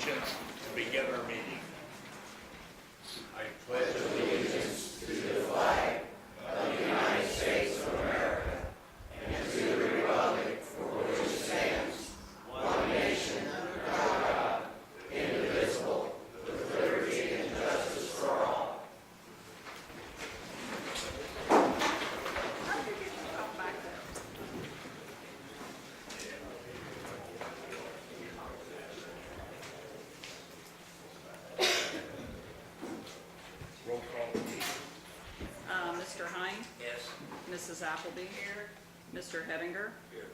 allegiance and begin our meeting. I pledge allegiance to the flag of the United States of America and to the republic for which it stands, one nation under God, indivisible, with liberty and justice for all. Roll call, please. Mr. Hine? Yes. Mrs. Appleby? Here. Mr. Hettinger? Here.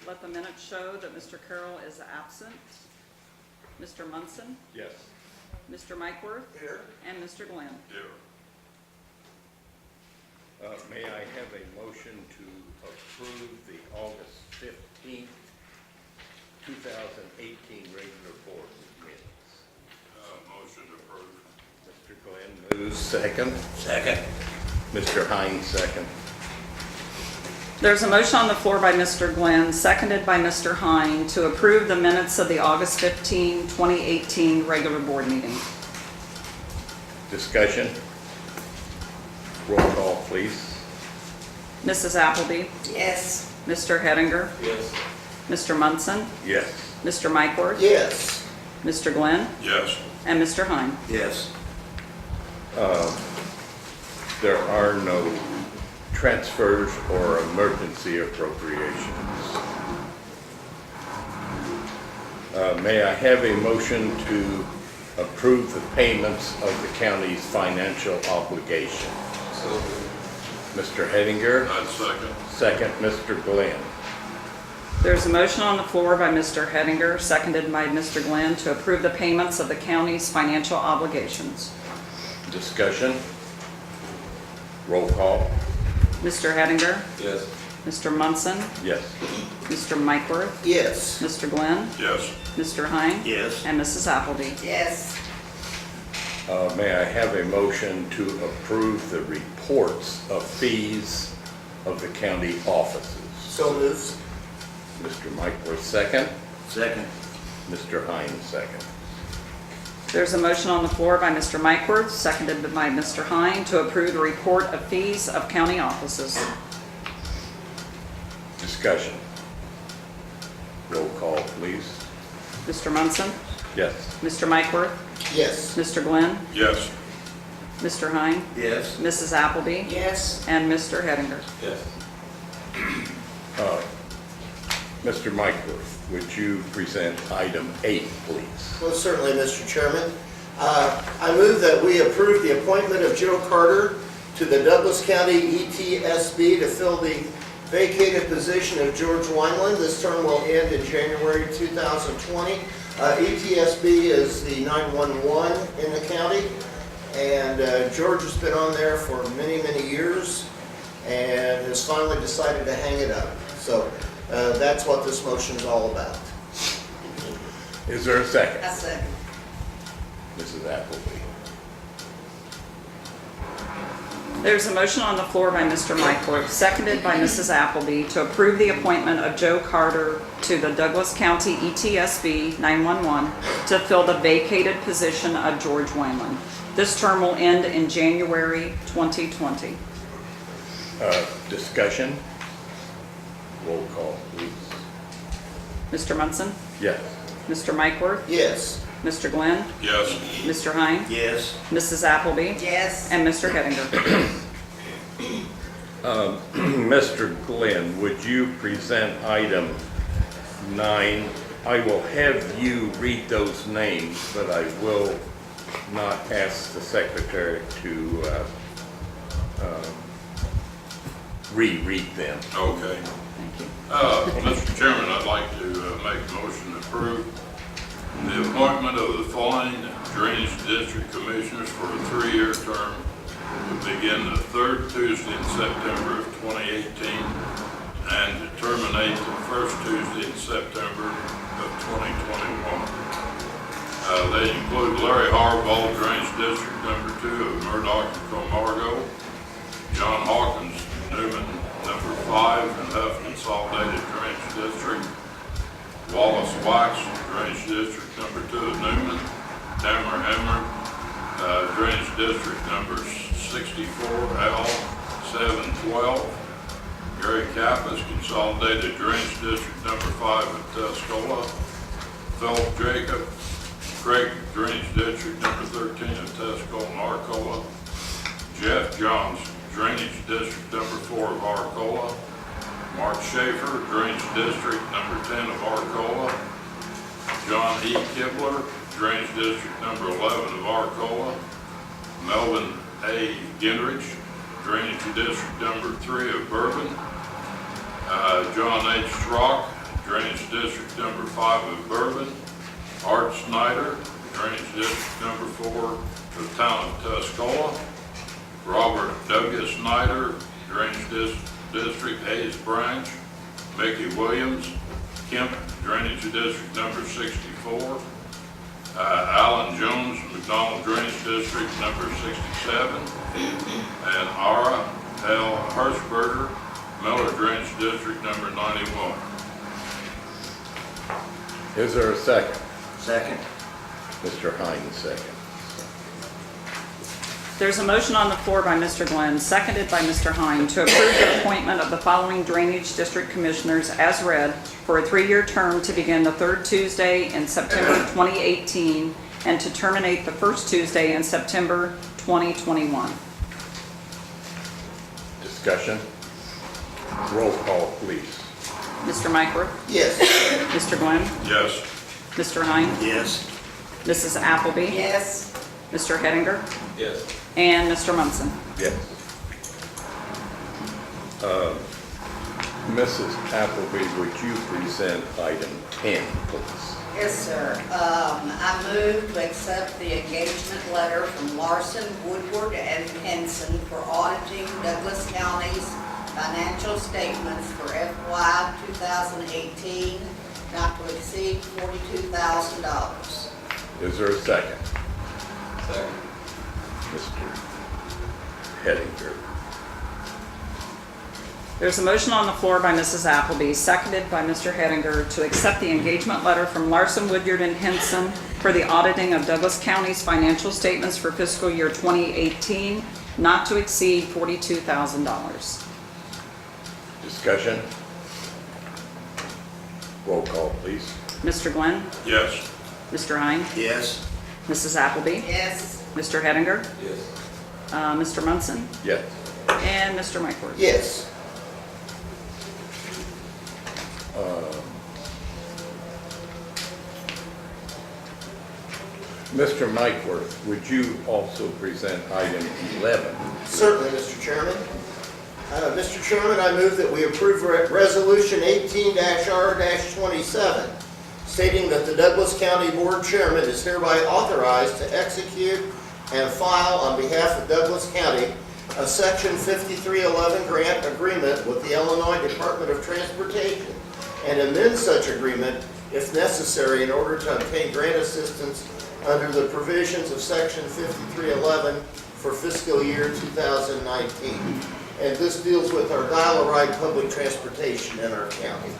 Let the minutes show that Mr. Carroll is absent. Mr. Munson? Yes. Mr. Mikeworth? Here. And Mr. Glenn? Here. May I have a motion to approve the August 15th, 2018 regular board minutes? Motion approved. Mr. Glenn moves. Second. Second. Mr. Hines, second. There's a motion on the floor by Mr. Glenn, seconded by Mr. Hine, to approve the minutes of the August 15, 2018 regular board meeting. Discussion. Roll call, please. Mrs. Appleby? Yes. Mr. Hettinger? Yes. Mr. Munson? Yes. Mr. Mikeworth? Yes. Mr. Glenn? Yes. And Mr. Hine? Yes. There are no transfers or emergency appropriations. May I have a motion to approve the payments of the county's financial obligation? Mr. Hettinger, I'd second. second Mr. Glenn. There's a motion on the floor by Mr. Hettinger, seconded by Mr. Glenn, to approve the payments of the county's financial obligations. Discussion. Roll call. Mr. Hettinger? Yes. Mr. Munson? Yes. Mr. Mikeworth? Yes. Mr. Glenn? Yes. Mr. Hine? Yes. And Mrs. Appleby? Yes. May I have a motion to approve the reports of fees of the county offices? So moves. Mr. Mikeworth, second. Second. Mr. Hines, second. There's a motion on the floor by Mr. Mikeworth, seconded by Mr. Hine, to approve the report of fees of county offices. Discussion. Roll call, please. Mr. Munson? Yes. Mr. Mikeworth? Yes. Mr. Glenn? Yes. Mr. Hine? Yes. Mrs. Appleby? Yes. And Mr. Hettinger? Yes. Mr. Mikeworth, would you present item 8, please? Well, certainly, Mr. Chairman. I move that we approve the appointment of Joe Carter to the Douglas County ETSB to fill the vacated position of George Wineland. This term will end in January 2020. ETSB is the 911 in the county, and George has been on there for many, many years and has finally decided to hang it up. So that's what this motion is all about. Is there a second? A second. Mrs. Appleby. There's a motion on the floor by Mr. Mikeworth, seconded by Mrs. Appleby, to approve the appointment of Joe Carter to the Douglas County ETSB 911 to fill the vacated position of George Wineland. This term will end in January 2020. Discussion. Roll call, please. Mr. Munson? Yes. Mr. Mikeworth? Yes. Mr. Glenn? Yes. Mr. Hine? Yes. Mrs. Appleby? Yes. And Mr. Hettinger? Mr. Glenn, would you present item 9? I will have you read those names, but I will not ask the secretary to reread them. Okay. Thank you. Mr. Chairman, I'd like to make a motion to approve the appointment of the following Drainage District Commissioners for a 3-year term to begin the 3rd Tuesday in September of 2018 and to terminate the 1st Tuesday in September of 2021. They include Larry Harbaugh, Drainage District Number 2 of Murdoch and Comargo, John Hawkins, Newman, Number 5 in Huff Consolidated Drainage District, Wallace Wax, Drainage District number 2 of Newman. Tamara Hammer, Drainage District number 64L 712. Gary Kappas, Consolidated Drainage District number 5 at Tuscola. Philip Jacob, Craig Drainage District number 13 at Tuscola and Arcola. Jeff Johns, Drainage District number 4 of Arcola. Mark Schaefer, Drainage District number 10 of Arcola. John E. Kibler, Drainage District number 11 of Arcola. Melvin A. Gingrich, Drainage District number 3 of Bourbon. John H. Schrock, Drainage District number 5 of Bourbon. Art Snyder, Drainage District number 4 of Town of Tuscola. Robert W. Snyder, Drainage District Hayes Branch. Mickey Williams, Kemp, Drainage District number 64. Alan Jones, McDonald Drainage District number 67. And Ara L. Hirschberger, Miller Drainage District number 91. Is there a second? Second. Mr. Hines, second. There's a motion on the floor by Mr. Glenn, seconded by Mr. Hine, to approve the appointment of the following Drainage District Commissioners as read for a 3-year term to begin the 3rd Tuesday in September 2018 and to terminate the 1st Tuesday in September 2021. Discussion? Roll call, please. Mr. Myquworth? Yes. Mr. Glenn? Yes. Mr. Hine? Yes. Mrs. Appleby? Yes. Mr. Hettinger? Yes. And Mr. Munson? Yes. Mrs. Appleby, would you present item 10, please? Yes, sir. I move to accept the engagement letter from Larson, Woodward, and Henson for auditing Douglas County's financial statements for FY 2018, not to exceed $42,000. Is there a second? Second. Mr. Hettinger. There's a motion on the floor by Mrs. Appleby, seconded by Mr. Hettinger, to accept the engagement letter from Larson, Woodyard, and Henson for the auditing of Douglas County's financial statements for fiscal year 2018, not to exceed $42,000. Discussion? Roll call, please. Mr. Glenn? Yes. Mr. Hine? Yes. Mrs. Appleby? Yes. Mr. Hettinger? Yes. Mr. Munson? Yes. And Mr. Myquworth? Yes. Mr. Myquworth, would you also present item 11? Certainly, Mr. Chairman. Mr. Chairman, I move that we approve Resolution 18-R-27, stating that the Douglas County Board Chairman is hereby authorized to execute and file on behalf of Douglas County a Section 5311 grant agreement with the Illinois Department of Transportation and amend such agreement if necessary in order to obtain grant assistance under the provisions of Section 5311 for fiscal year 2019. And this deals with our dial-a-ride public transportation in our county.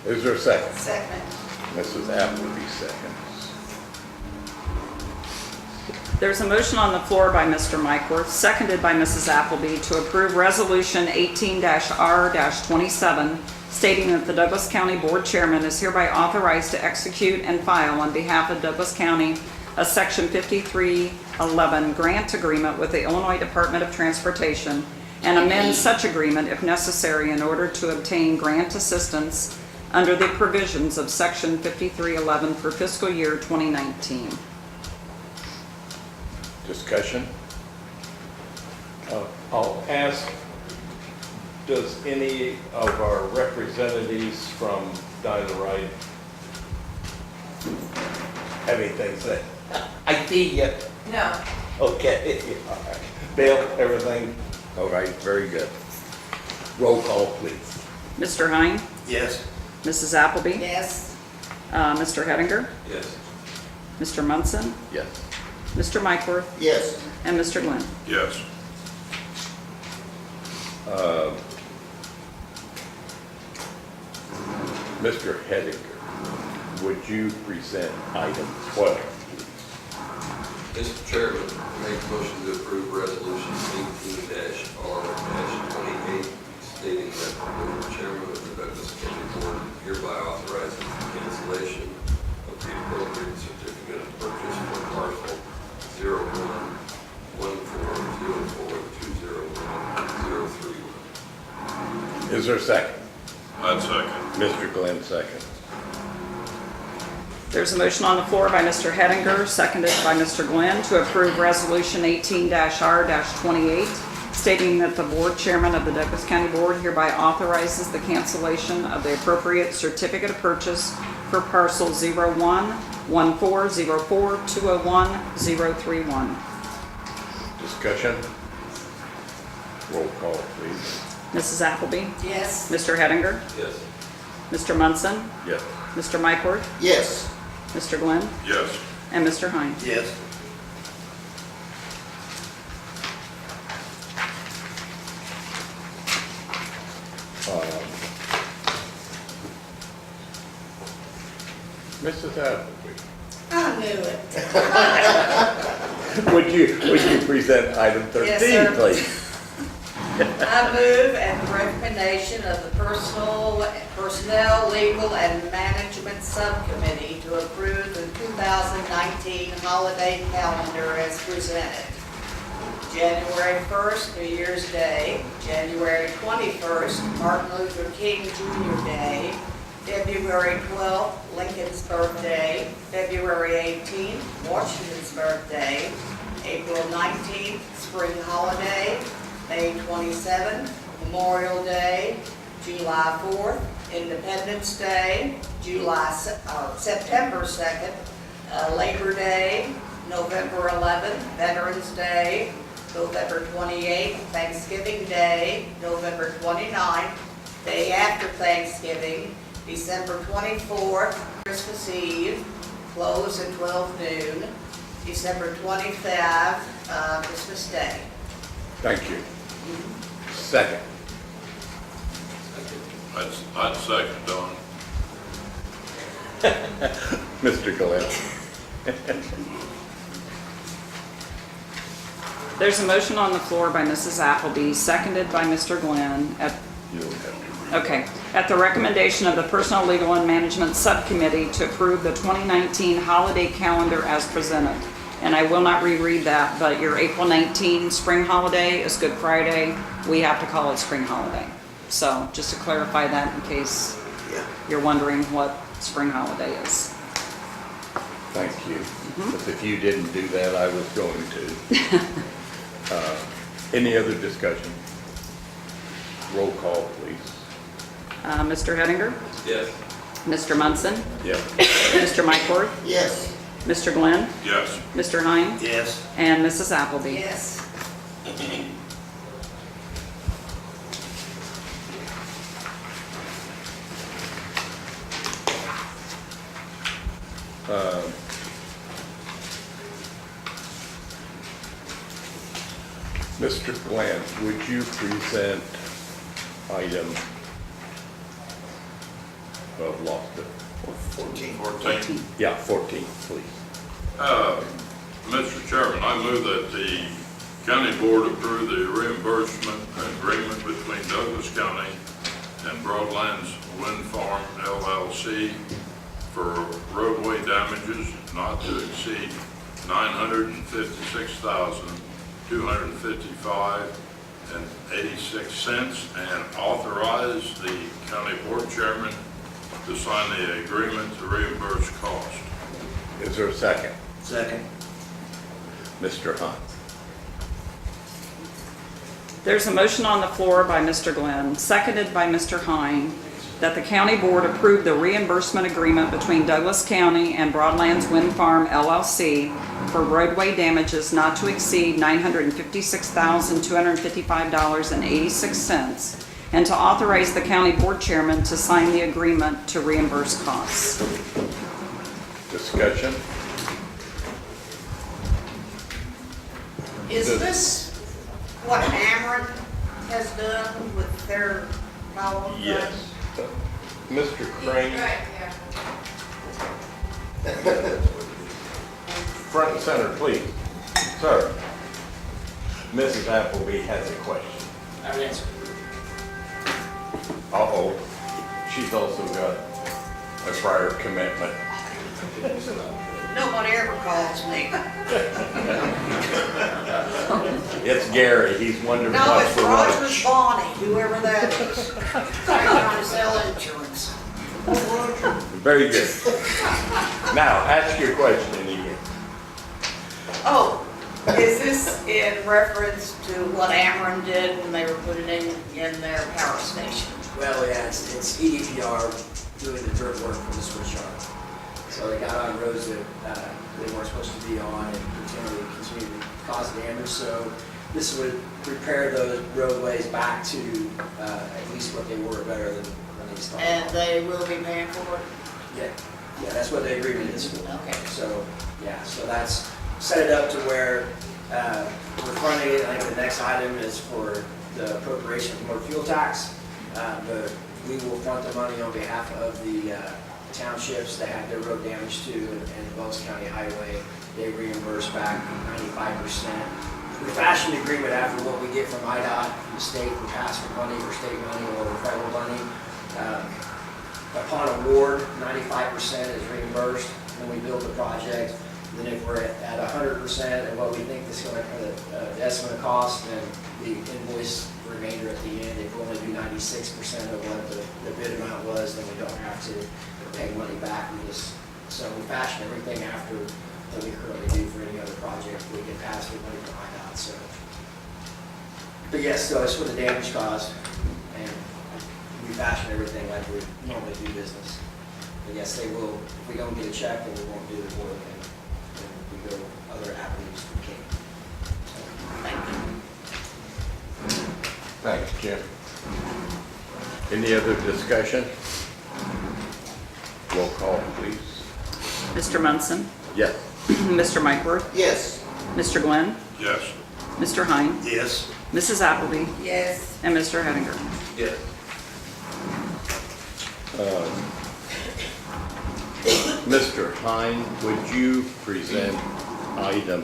Is there a second? Second. Mrs. Appleby seconds. There's a motion on the floor by Mr. Myquworth, seconded by Mrs. Appleby, to approve Resolution 18-R-27, stating that the Douglas County Board Chairman is hereby authorized to execute and file on behalf of Douglas County a Section 5311 grant agreement with the Illinois Department of Transportation and amend such agreement if necessary in order to obtain grant assistance under the provisions of Section 5311 for fiscal year 2019. Discussion? I'll ask, does any of our representatives from Dial-A-Ride have anything to say? I see you. No. Okay. All right. Bill, everything? All right, very good. Roll call, please. Mr. Hine? Yes. Mrs. Appleby? Yes. Mr. Hettinger? Yes. Mr. Munson? Yes. Mr. Myquworth? Yes. And Mr. Glenn? Yes. Mr. Hedinger, would you present item 12? Mr. Chairman, I make a motion to approve resolution 18-R-28 stating that the board chairman of the Douglas County Board hereby authorizes the cancellation of the appropriate certificate of purchase for parcel 011404201031. Is there a second? I'd second. Mr. Glenn, second. There's a motion on the floor by Mr. Hedinger, seconded by Mr. Glenn, to approve Resolution 18-R-28, stating that the board chairman of the Douglas County Board hereby authorizes the cancellation of the appropriate certificate of purchase for parcel 011404201031. Discussion? Roll call, please. Mrs. Appleby? Yes. Mr. Hedinger? Yes. Mr. Munson? Yes. Mr. Mykorth? Yes. Mr. Glenn? Yes. And Mr. Hines? Yes. Mrs. Appleby, I knew it. would you present item 13, Yes, sir. please? I move at the recommendation of the Personnel, Legal, and Management Subcommittee to approve the 2019 holiday calendar as presented. January 1st, New Year's Day. January 21st, Martin Luther King Jr. Day. February 12th, Lincoln's birthday. February 18th, Washington's birthday. April 19th, spring holiday. May 27th, Memorial Day. July 4th, Independence Day. September 2nd, Labor Day. November 11th, Veterans Day. November 28th, Thanksgiving Day. November 29th, day after Thanksgiving. December 24th, Christmas Eve, close at 12 noon. December 25th, Christmas Day. Thank you. Second. I'd second, Don. Mr. Glenn. There's a motion on the floor by Mrs. Appleby, seconded by Mr. Glenn, You don't have to read. at the recommendation of the Personnel, Legal, and Management Subcommittee to approve the 2019 holiday calendar as presented. And I will not reread that, but your April 19 spring holiday is Good Friday. We have to call it spring holiday. So just to clarify that in case Yeah. you're wondering what spring holiday is. Thank you. Because if you didn't do that, I was going to. Any other discussion? Roll call, please. Mr. Hedinger? Yes. Mr. Munson? Yes. Mr. Mykorth? Yes. Mr. Glenn? Yes. Mr. Hines? Yes. And Mrs. Appleby? Yes. Mr. Glenn, would you present item, I've lost it. 14. 14. Yeah, 14, please. Mr. Chairman, I move that the county board approve the reimbursement agreement between Douglas County and Broadlands Wind Farm LLC for roadway damages not to exceed $956,255.86 and authorize the county board chairman to sign the agreement to reimburse cost. Is there a second? Second. Mr. Hunt. There's a motion on the floor by Mr. Glenn, seconded by Mr. Hine, that the county board approve the reimbursement agreement between Douglas County and Broadlands Wind Farm LLC for roadway damages not to exceed $956,255.86, and to authorize the county board chairman to sign the agreement to reimburse costs. Discussion? Is this what Ameren has done with their power? Yes. Mr. Crane, front and center, please. Sir, Mrs. Appleby has a question. I have an answer. Uh-oh, she's also got a prior commitment. Nobody ever calls me. It's Gary, he's wondering No, what's it's for Rogers lunch. Bonnie, whoever that is. They're trying to sell insurance. Very good. Now, ask your question again. Oh, is this in reference to what Ameren did when they were putting in their power station? Well, yeah, it's EDPR doing the dirt work for the switch yard. So they got on roads that they weren't supposed to be on and continue to cause damage. So this would repair those roadways back to at least what they were, better than when they started. And they will be paying for it? Yeah, that's what the agreement is for. Okay. So, yeah, so that's set it up to where we're funding it. I think the next item is for the appropriation for motor fuel tax. But we will front the money on behalf of the townships that had their road damage to, and the Wells County Highway. They reimburse back 95%. We fashion an agreement after what we get from IDOT, from the state, for pass-through money, or state money, or federal money. Upon award, 95% is reimbursed when we build the project. Then if we're at 100% of what we think this going to, the estimate cost, then the invoice remainder at the end, if we only do 96% of what the bid amount was, then we don't have to pay money back. So we fashion everything after what we currently do for any other project. We get pass through money from IDOT. So, but yes, so it's for the damage caused, and we fashion everything like we normally do business. But yes, they will. If we don't get a check, then we won't do the work, and we go other avenues we can. Thanks, Jim. Any other discussion? Roll call, please. Mr. Munson, Yes. Mr. Mikeworth, Yes. Mr. Glenn, Yes. Mr. Hine, Yes. Mrs. Appleby, Yes. and Mr. Henninger. Yes. Mr. Hine, would you present item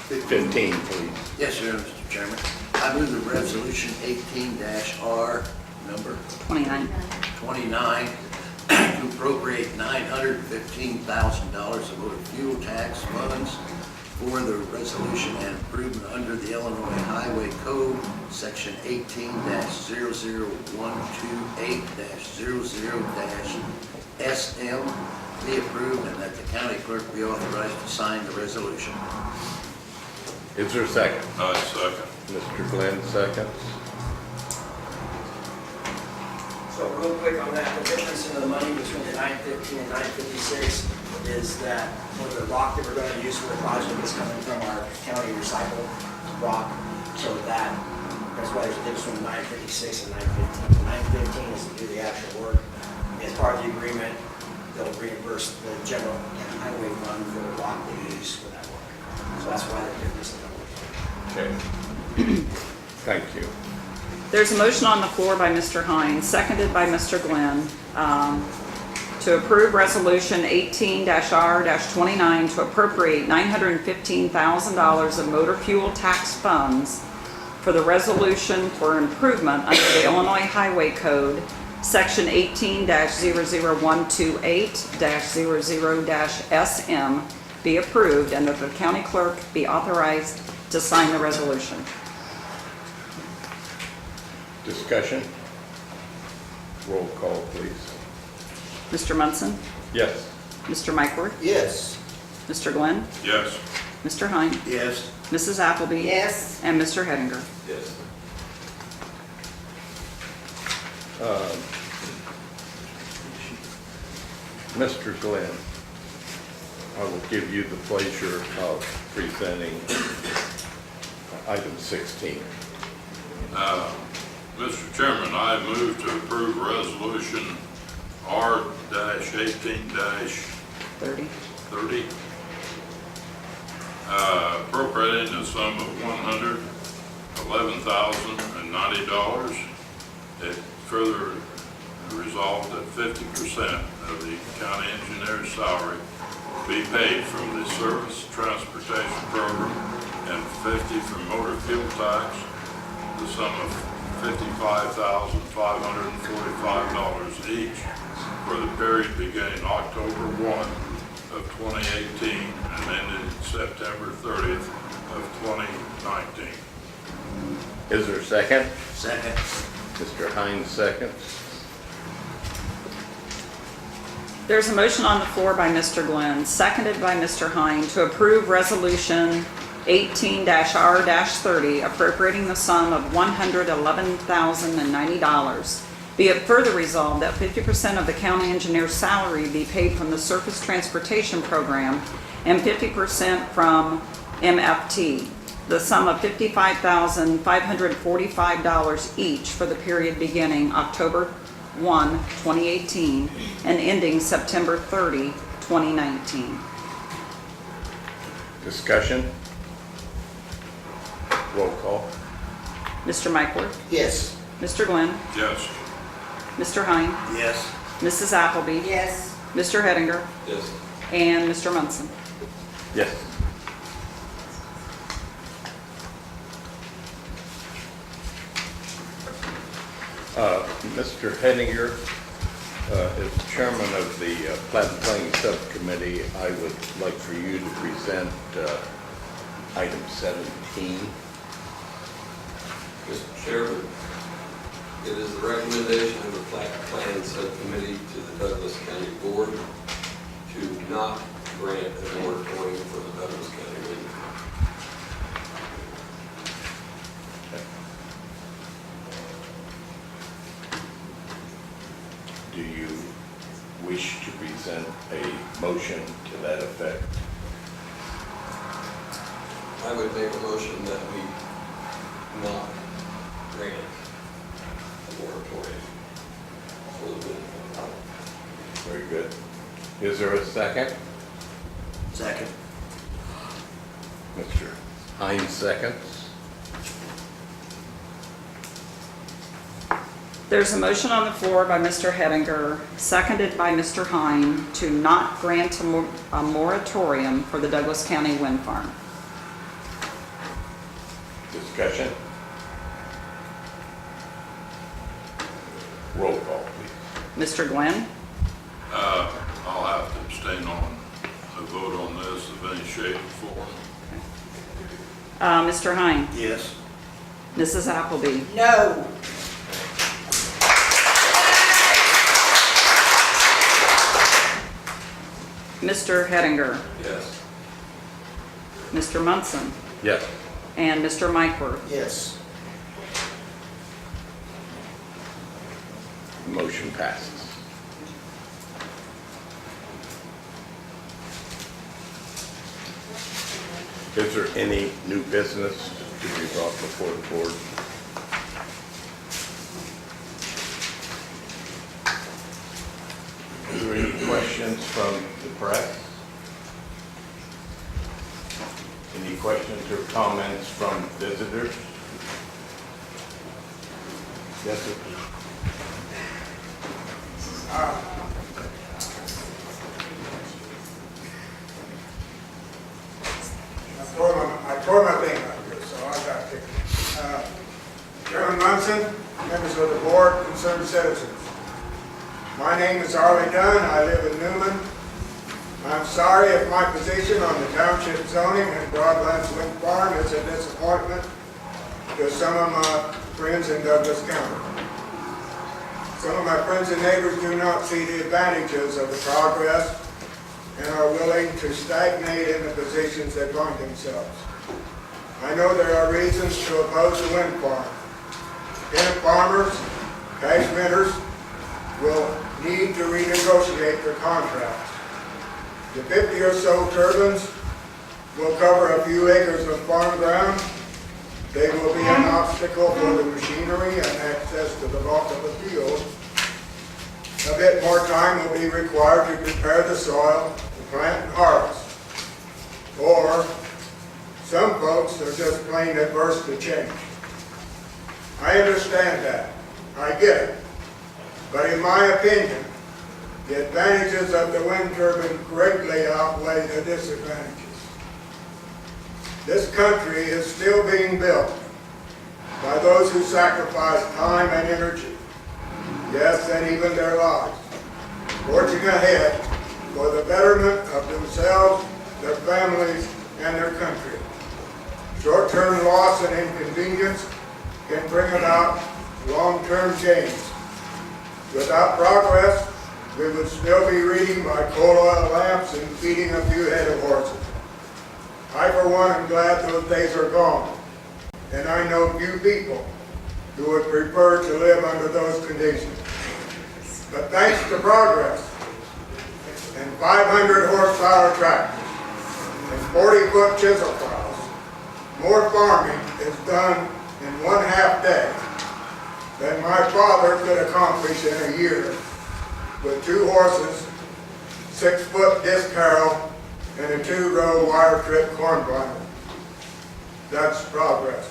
15, please? Yes, sir, Mr. Chairman. I move the resolution 18-R, number 29. 29, to appropriate $915,000 of motor fuel tax funds for the resolution and improvement under the Illinois Highway Code, Section 18-00128-00-SM, be approved and that the county clerk be authorized to sign the resolution. Is there a second? I second. Mr. Glenn seconds. So real quick on that, the difference in the money between the 915 and 956 is that for the rock that we're going to use for the project is coming from our county recycled rock. So that's why there's a difference between 956 and 915. 915 is to do the actual work. As part of the agreement, they'll reimburse the general highway fund for the rock they use for that work. So that's why the difference in the work. Okay. Thank you. There's a motion on the floor by Mr. Hine, seconded by Mr. Glenn, to approve Resolution 18-R-29 to appropriate $915,000 of motor fuel tax funds for the resolution for improvement under the Illinois Highway Code, Section 18-00128-00-SM, be approved, and that the county clerk be authorized to sign the resolution. Discussion? Roll call, please. Mr. Munson, Yes. Mr. Mikeworth, Yes. Mr. Glenn, Yes. Mr. Hine, Yes. Mrs. Appleby, Yes. and Mr. Henninger. Yes. Mr. Glenn, I will give you the pleasure of presenting item 16. Mr. Chairman, I move to approve resolution R-18-30, 30. appropriating the sum of $111,090. It further resolved that 50% of the county engineer's salary be paid from the Surface Transportation Program and 50 from motor fuel tax, the sum of $55,545 each for the period beginning October 1 of 2018 and ended September 30th of 2019. Is there a second? Second. Mr. Hines seconds. There's a motion on the floor by Mr. Glenn, seconded by Mr. Hine, to approve Resolution 18-R-30 appropriating the sum of $111,090. Be it further resolved that 50% of the county engineer's salary be paid from the Surface Transportation Program and 50% from MFT, the sum of $55,545 each for the period beginning October 1, 2018 and ending September 30, 2019. Discussion? Roll call. Mr. Myquworth, Yes. Mr. Glenn, Yes. Mr. Hine, Yes. Mrs. Appleby, Yes. Mr. Hettinger, Yes. and Mr. Munson. Yes. Mr. Henninger, as chairman of the Plat and Planning Subcommittee, I would like for you to present item 17. Mr. Chairman, it is the recommendation of the Plat and Planning Subcommittee to the Douglas County Board to not grant a moratorium for the Douglas County wind farm. Do you wish to present a motion to that effect? I would make a motion that we not grant a moratorium for the wind farm. Very good. Is there a second? Second. Mr. Hines seconds. There's a motion on the floor by Mr. Hettinger, seconded by Mr. Hine, to not grant a moratorium for the Douglas County wind farm. Discussion? Roll call, please. Mr. Glenn, I'll have to abstain on a vote on this of any shape or form. Mr. Hine, Yes. Mrs. Appleby, No. Mr. Hettinger, Yes. Mr. Munson, Yes. and Mr. Myquworth. Yes. Motion passes. Is there any new business to be brought before the board? Are there any questions from the press? Any questions or comments from visitors? Yes, sir. I tore my thing out here, so I got to take it. Chairman Munson, members of the board, concerned citizens. My name is Arlie Dunn. I live in Newman. I'm sorry if my position on the township zoning and Broadlands Wind Farm is a disappointment to some of my friends in Douglas County. Some of my friends and neighbors do not see the advantages of the progress and are willing to stagnate in the positions they find themselves. I know there are reasons to oppose the wind farm. Tenant farmers, cash renters will need to renegotiate their contracts. The 50 or so turbines will cover a few acres of farm ground. They will be an obstacle for the machinery and access to the bulk of the field. A bit more time will be required to prepare the soil to plant and harvest. Or some folks are just plain adverse to change. I understand that. I get it. But in my opinion, the advantages of the wind turbine greatly outweigh the disadvantages. This country is still being built by those who sacrifice time and energy, yes, and even their lives, forging ahead for the betterment of themselves, their families, and their country. Short-term loss and inconvenience can bring about long-term gains. Without progress, we would still be reading by coal oil lamps and feeding a few head of horses. I, for one, am glad those days are gone, and I know few people who would prefer to live under those conditions. But thanks to progress and 500 horsepower tractors and 40-foot chisel plows, more farming is done in 1/2 day than my father could accomplish in a year with 2 horses, 6-foot disc harrow, and a 2-row wire trip corn binder. That's progress.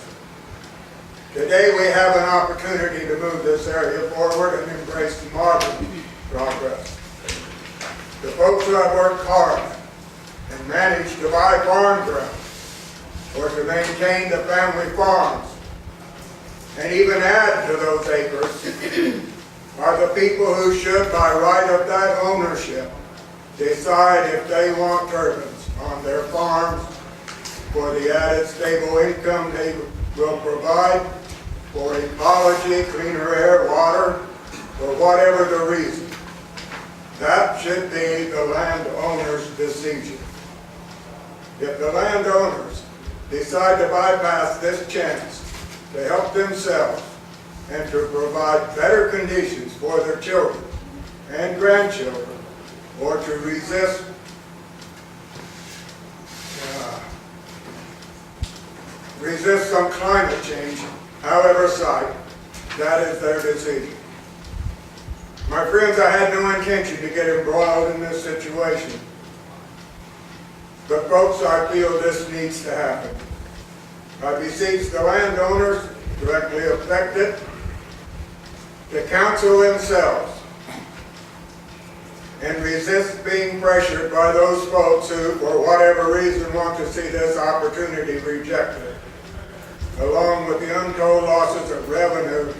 Today we have an opportunity to move this area forward and embrace modern progress. The folks who have worked hard and managed to buy farm ground or to maintain the family farms and even add to those acres are the people who should, by right of that ownership, decide if they want turbines on their farms for the added stable income they will provide, for ecology, cleaner air, water, or whatever the reason. That should be the landowner's decision. If the landowners decide to bypass this chance to help themselves and to provide better conditions for their children and grandchildren, or to resist some climate change, however slight, that is their decision. My friends, I had no intention to get embroiled in this situation. But folks, I feel this needs to happen. I beseech the landowners directly affected to counsel themselves and resist being pressured by those folks who, for whatever reason, want to see this opportunity rejected, along with the untold losses of revenue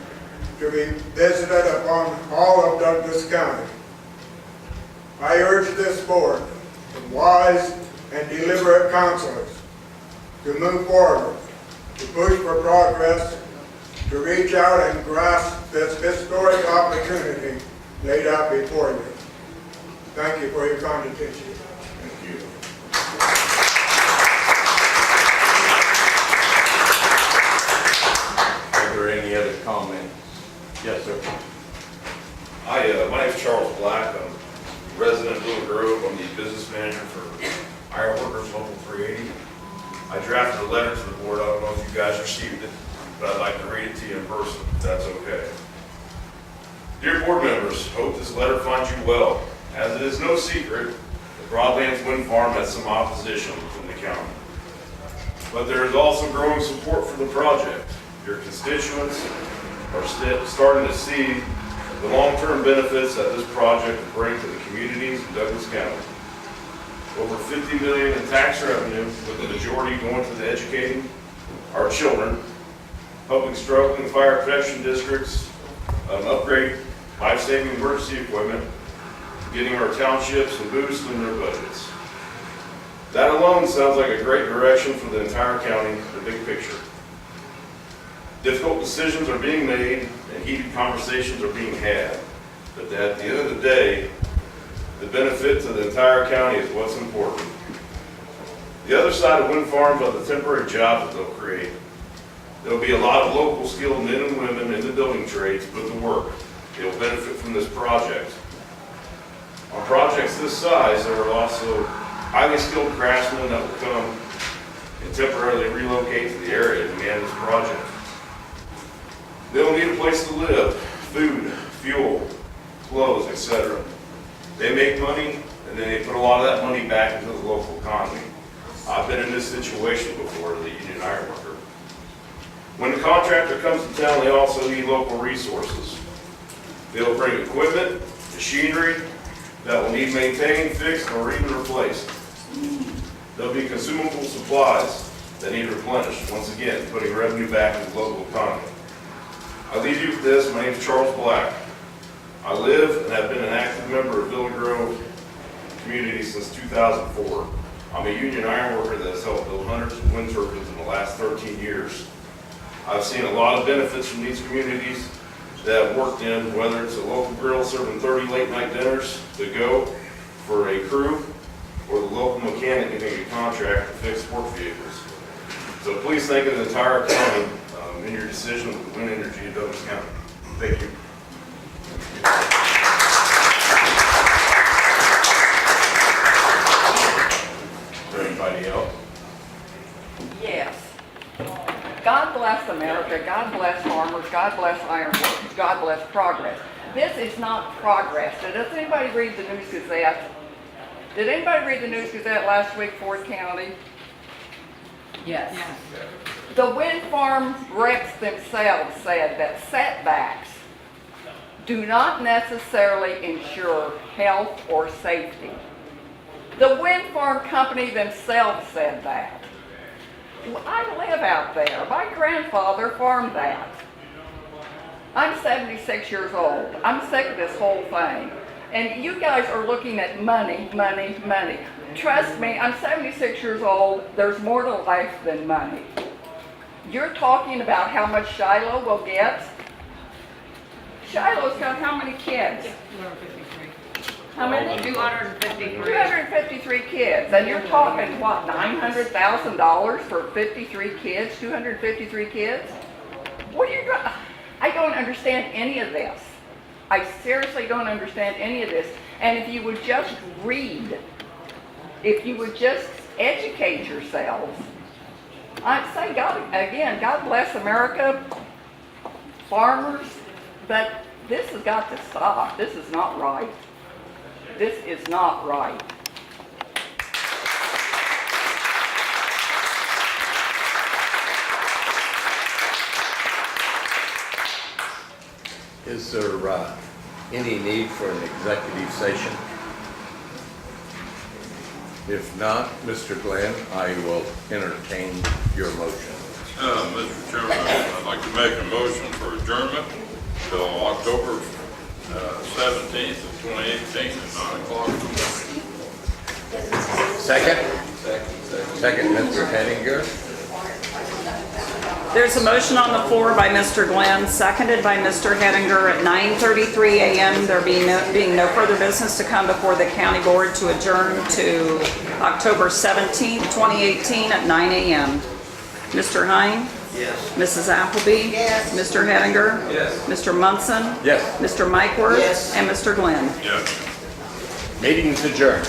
to be visited upon all of Douglas County. I urge this board, and wise and deliberate counselors, to move forward, to push for progress, to reach out and grasp this historic opportunity laid out before you. Thank you for your kind attention. Thank you. Are there any other comments? Yes, sir. Hi, my name is Charles Black. I'm resident of Little Grove. I'm the business manager for Iron Workers Local 380. I drafted a letter to the board. I don't know if you guys received it, but I'd like to read it to you in person, if that's okay. Dear board members, hope this letter finds you well. As it is no secret, the Broadlands Wind Farm has some opposition from the county. But there is also growing support for the project. Your constituents are starting to see the long-term benefits that this project will bring to the communities of Douglas County. Over $50 million in tax revenue, with the majority going to the educating our children, helping struggling fire protection districts upgrade life-saving emergency equipment, getting our townships a boost in their budgets. That alone sounds like a great direction for the entire county, the big picture. Difficult decisions are being made and heated conversations are being had, but at the end of the day, the benefit to the entire county is what's important. The other side of wind farms are the temporary jobs that they'll create. There'll be a lot of local skilled men and women in the building trades put to work. They'll benefit from this project. On projects this size, there are also highly skilled craftsmen that will come and temporarily relocate to the area to man this project. They'll need a place to live, food, fuel, clothes, etc. They make money, and then they put a lot of that money back into the local economy. I've been in this situation before, the union iron worker. When the contractor comes to town, they also need local resources. They'll bring equipment, machinery that will need maintained, fixed, or even replaced. There'll be consumable supplies that need replenished, once again, putting revenue back into the local economy. I leave you with this. My name is Charles Black. I live and have been an active member of Villa Grove community since 2004. I'm a union iron worker that has helped build hundreds of wind turbines in the last 13 years. I've seen a lot of benefits from these communities that I've worked in, whether it's a local grill serving 30 late night dinners to go for a crew, or the local mechanic getting a contract to fix sport vehicles. So please think of the entire county in your decision with wind energy in Douglas County. Thank you. Is there anybody else? Yes. God bless America, God bless farmers, God bless iron workers, God bless progress. This is not progress. Does anybody read the News Gazette? Did anybody read the News Gazette last week, Ford County? Yes. The wind farm reps themselves said that setbacks do not necessarily ensure health or safety. The wind farm company themselves said that. I live out there. My grandfather farmed that. I'm 76 years old. I'm sick of this whole thing. And you guys are looking at money, money, money. Trust me, I'm 76 years old. There's more to life than money. You're talking about how much Shiloh will get. Shiloh's got how many kids? 253. How many? 253. 253 kids. And you're talking, what, $900,000 for 53 kids? 253 kids? What are you doing? I don't understand any of this. I seriously don't understand any of this. And if you would just read, if you would just educate yourselves, I'd say, God, again, God bless America, farmers, but this has got to stop. This is not right. This is not right. Is there any need for an executive session? If not, Mr. Glenn, I will entertain your motion. Mr. Chairman, I'd like to make a motion for adjournment till October 17th of 2018 at 9 o'clock in the morning. Second? Second, Mr. Hettinger. There's a motion on the floor by Mr. Glenn, seconded by Mr. Hettinger at 9:33 a.m. There being no further business to come before the county board to adjourn to October 17th, 2018 at 9 a.m. Mr. Hine? Yes. Mrs. Appleby? Yes. Mr. Hettinger? Yes. Mr. Munson? Yes. Mr. Mike Wirth? Yes. And Mr. Glenn? Yes. Meeting's adjourned.